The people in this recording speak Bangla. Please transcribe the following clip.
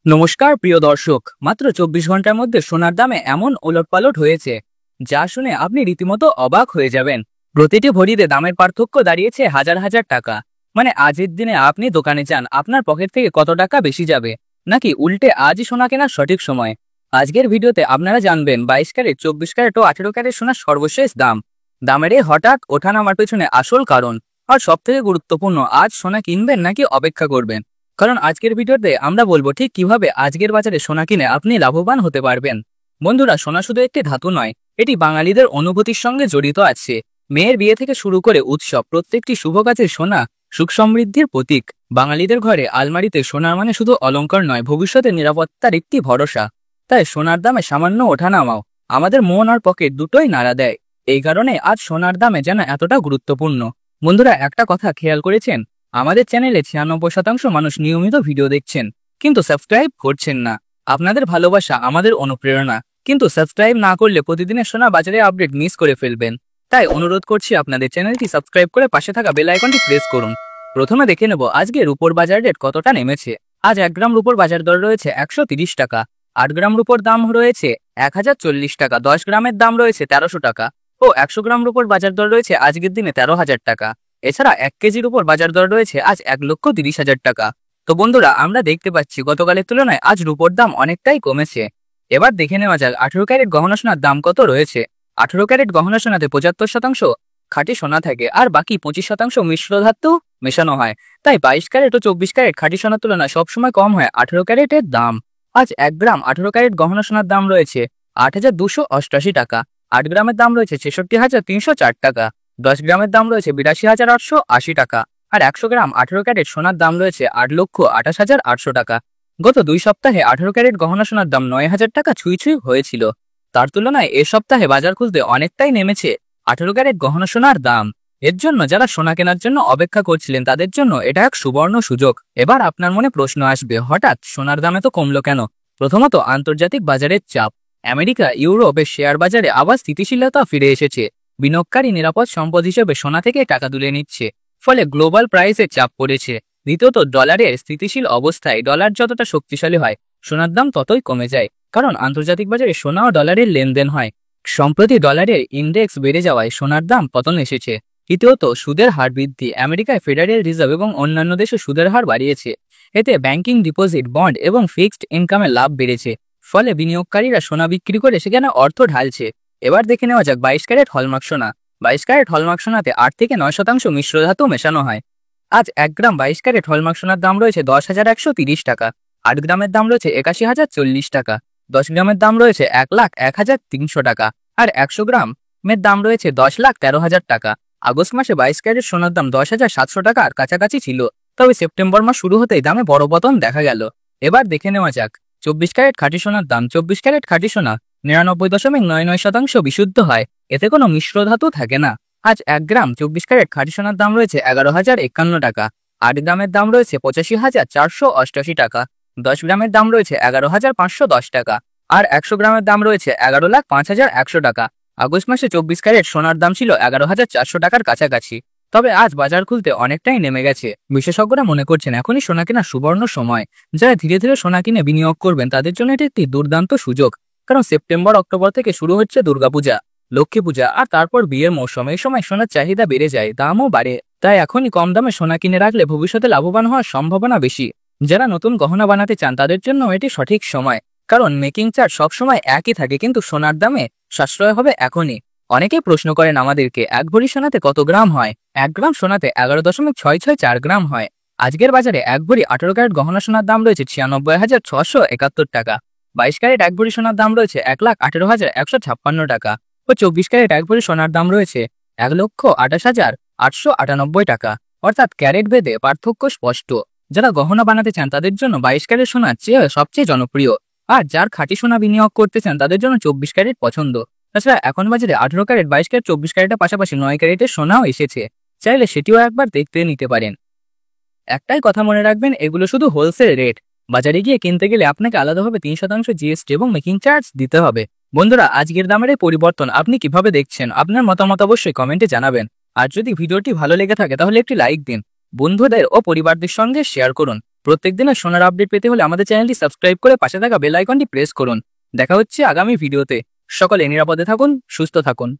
নমস্কার প্রিয় দর্শক, মাত্র 24 ঘন্টার মধ্যে সোনার দামে এমন ওলটপালট হয়েছে যা শুনে আপনি রীতিমতো অবাক হয়ে যাবেন। প্রতিটি ভরিতে দামের পার্থক্য দাঁড়িয়েছে হাজার হাজার টাকা। মানে আজের দিনে আপনি দোকানে যান, আপনার পকেট থেকে কত টাকা বেশি যাবে, নাকি উল্টে আজই সোনা কেনার সঠিক সময়। আজকের ভিডিওতে আপনারা জানবেন 22 ক্যারেট, 24 ক্যারেট ও 18 ক্যারেট সোনার সর্বশেষ দামের এই হঠাৎ ওঠানামার পেছনে আসল কারণ, আর সবথেকে গুরুত্বপূর্ণ, আজ সোনা কিনবেন নাকি অপেক্ষা করবেন। কারণ আজকের ভিডিওতে আমরা বলবো ঠিক কিভাবে আজকের বাজারে সোনা কিনে আপনি লাভবান হতে পারবেন। বন্ধুরা, সোনা শুধু একটি ধাতু নয়, এটি বাঙালিদের অনুভূতির সঙ্গে জড়িত আছে। মেয়ের বিয়ে থেকে শুরু করে উৎসব, প্রত্যেকটি শুভ কাজে সোনা সুখ সমৃদ্ধির প্রতীক। বাঙালিদের ঘরে আলমারিতে সোনার মানে শুধু অলংকার নয়, ভবিষ্যতের নিরাপত্তার একটি ভরসা। তাই সোনার দামে সামান্য ওঠানামাও আমাদের মন আর পকেট দুটোই নাড়া দেয়। এই কারণে আজ সোনার দামে যেন এতটা গুরুত্বপূর্ণ। বন্ধুরা, একটা কথা খেয়াল করেছেন, আমাদের চ্যানেলে 96% মানুষ নিয়মিত ভিডিও দেখছেন কিন্তু সাবস্ক্রাইব করছেন না। আপনাদের ভালোবাসা আমাদের অনুপ্রেরণা, কিন্তু সাবস্ক্রাইব না করলে প্রতিদিনের সোনা বাজারে আপডেট মিস করে ফেলবেন। তাই অনুরোধ করছি আপনাদের চ্যানেলটি সাবস্ক্রাইব করে পাশে থাকা বেল আইকনটি প্রেস করুন। প্রথমে দেখে নেব আজকে রূপোর বাজার রেট কতটা নেমেছে। আজ 1 গ্রাম রূপোর বাজার দর রয়েছে 130 টাকা। 8 গ্রাম রূপোর দাম রয়েছে 1040 টাকা। 10 গ্রামের দাম রয়েছে 1300 টাকা ও 100 গ্রাম রূপোর বাজার দর রয়েছে আজকের দিনে 13,000 টাকা। এছাড়া 1 কেজির উপর বাজার দর রয়েছে আজ 1,30,000 টাকা। তো বন্ধুরা, আমরা দেখতে পাচ্ছি গতকালের তুলনায় আজ রূপোর দাম অনেকটাই কমেছে। এবার দেখে নেওয়া যাক 18 ক্যারেট গহনা সোনার দাম কত রয়েছে। 18 ক্যারেট গহনা সোনাতে 75% খাঁটি সোনা থাকে আর বাকি 25% মিশ্র ধাতু মেশানো হয়। তাই 22 ক্যারেট ও 24 ক্যারেট খাঁটি সোনার তুলনায় সবসময় কম হয় 18 ক্যারেটের দাম। আজ 1 গ্রাম 18 ক্যারেট গহনা সোনার দাম রয়েছে 8,288 টাকা। 8 গ্রামের দাম রয়েছে 66,304 টাকা। 10 গ্রামের দাম রয়েছে 82,880 টাকা। আর 100 গ্রাম 18 ক্যারেট সোনার দাম রয়েছে 8,28,800 টাকা। গত 2 সপ্তাহে 18 ক্যারেট গহনা সোনার দাম 9,000 টাকা ছুঁই হয়েছিল। তার তুলনায় এ সপ্তাহে বাজার খুলতে অনেকটাই নেমেছে 18 ক্যারেট গহনা সোনার দাম। এর জন্য যারা সোনা কেনার জন্য অপেক্ষা করছিলেন তাদের জন্য এটা এক সুবর্ণ সুযোগ। এবার আপনার মনে প্রশ্ন আসবে, হঠাৎ সোনার দাম এত কমলো কেন? প্রথমত, আন্তর্জাতিক বাজারের চাপ। আমেরিকা, ইউরোপের শেয়ার বাজারে আবার স্থিতিশীলতা ফিরে এসেছে। বিনিয়োগকারী নিরাপদ সম্পদ হিসেবে সোনা থেকে টাকা তুলে নিচ্ছে, ফলে গ্লোবাল প্রাইসে চাপ পড়েছে। দ্বিতীয়ত, ডলারের স্থিতিশীল অবস্থায় ডলার যতটা শক্তিশালী হয় সোনার দাম ততই কমে যায়, কারণ আন্তর্জাতিক বাজারে সোনা ও ডলারের লেনদেন হয়। সম্প্রতি ডলারের ইন্ডেক্স বেড়ে যাওয়ায় সোনার দাম পতন এসেছে। তৃতীয়ত, সুদের হার বৃদ্ধি। আমেরিকায় ফেডারেল রিজার্ভ এবং অন্যান্য দেশে সুদের হার বাড়িয়েছে। এতে ব্যাংকিং, ডিপোজিট, বন্ড এবং ফিক্সড ইনকামের লাভ বেড়েছে, ফলে বিনিয়োগকারীরা সোনা বিক্রি করে সেখানে অর্থ ঢালছে। এবার দেখে নেওয়া যাক 22 ক্যারেট হলমার্ক সোনা। 22 ক্যারেট হলমার্ক সোনাতে 8 থেকে 9% মিশ্র ধাতু মেশানো হয়। আজ 1 গ্রাম 22 ক্যারেট হলমার্ক সোনার দাম রয়েছে 10,130 টাকা। 8 গ্রামের দাম রয়েছে 81,040 টাকা। 10 গ্রামের দাম রয়েছে 1,01,300 টাকা। আর 100 গ্রামের দাম রয়েছে 10,13,000 টাকা। আগস্ট মাসে 22 ক্যারেট সোনার দাম 10,700 টাকার কাছাকাছি ছিল, তবে সেপ্টেম্বর মাস শুরু হতেই দামে বড় পতন দেখা গেল। এবার দেখে নেওয়া যাক 24 ক্যারেট খাঁটি সোনার দাম। 24 ক্যারেট খাঁটি সোনা 99.99% বিশুদ্ধ হয়, এতে কোনো মিশ্র ধাতু থাকে না। আজ 1 গ্রাম 24 ক্যারেট খাঁটি সোনার দাম রয়েছে 11,051 টাকা। 8 গ্রামের দাম রয়েছে 85,488 টাকা। 10 গ্রামের দাম রয়েছে 11,510 টাকা। আর 100 গ্রামের দাম রয়েছে 11,05,100 টাকা। আগস্ট মাসে 24 ক্যারেট সোনার দাম ছিল 11,400 টাকার কাছাকাছি, তবে আজ বাজার খুলতে অনেকটাই নেমে গেছে। বিশেষজ্ঞরা মনে করছেন এখনই সোনা কেনার সুবর্ণ সময়। যারা ধীরে ধীরে সোনা কিনে বিনিয়োগ করবেন তাদের জন্য এটি একটি দুর্দান্ত সুযোগ, কারণ সেপ্টেম্বর অক্টোবর থেকে শুরু হচ্ছে দুর্গাপূজা, লক্ষ্মী পূজা আর তারপর বিয়ের মৌসুম। এই সময় সোনার চাহিদা বেড়ে যায়, দামও বাড়ে। তাই এখনই কম দামে সোনা কিনে রাখলে ভবিষ্যতে লাভবান হওয়ার সম্ভাবনা বেশি। যারা নতুন গহনা বানাতে চান তাদের জন্য এটি সঠিক সময়, কারণ মেকিং চার্জ সবসময় একই থাকে, কিন্তু সোনার দামে সাশ্রয় হবে এখনই। অনেকেই প্রশ্ন করেন আমাদেরকে, 1 ভরি সোনাতে কত গ্রাম হয়? 1 গ্রাম সোনাতে 11.664 গ্রাম হয়। আজকের বাজারে 1 ভরি 18 ক্যারেট গহনা সোনার দাম রয়েছে 96,671 টাকা। 22 ক্যারেট 1 ভরি সোনার দাম রয়েছে 1,18,156 টাকা ও 24 ক্যারেট 1 ভরি সোনার দাম রয়েছে 1,28,898 টাকা। অর্থাৎ ক্যারেট ভেদে পার্থক্য স্পষ্ট। যারা গহনা বানাতে চান তাদের জন্য 22 ক্যারেট সোনা সবচেয়ে জনপ্রিয়, আর যার খাঁটি সোনা বিনিয়োগ করতে চান তাদের জন্য 24 ক্যারেট পছন্দ। তাছাড়া এখন বাজারে 18 ক্যারেট, 22 ক্যারেট, 24 ক্যারেটের পাশাপাশি 9 ক্যারেটের সোনাও এসেছে, চাইলে সেটিও একবার দেখতে নিতে পারেন। একটাই কথা মনে রাখবেন, এগুলো শুধু হোলসেল রেট। বাজারে গিয়ে কিনতে গেলে আপনাকে আলাদাভাবে 3% জিএসটি এবং মেকিং চার্জ দিতে হবে। বন্ধুরা, আজকের দামের এই পরিবর্তন আপনি কিভাবে দেখছেন? আপনার মতামত অবশ্যই কমেন্টে জানাবেন। আর যদি ভিডিওটি ভালো লেগে থাকে তাহলে একটি লাইক দিন, বন্ধুদের ও পরিবারদের সঙ্গে শেয়ার করুন। প্রত্যেকদিনের সোনার আপডেট পেতে হলে আমাদের চ্যানেলটি সাবস্ক্রাইব করে পাশে থাকা বেল আইকনটি প্রেস করুন। দেখা হচ্ছে আগামী ভিডিওতে। সকলে নিরাপদে থাকুন, সুস্থ থাকুন।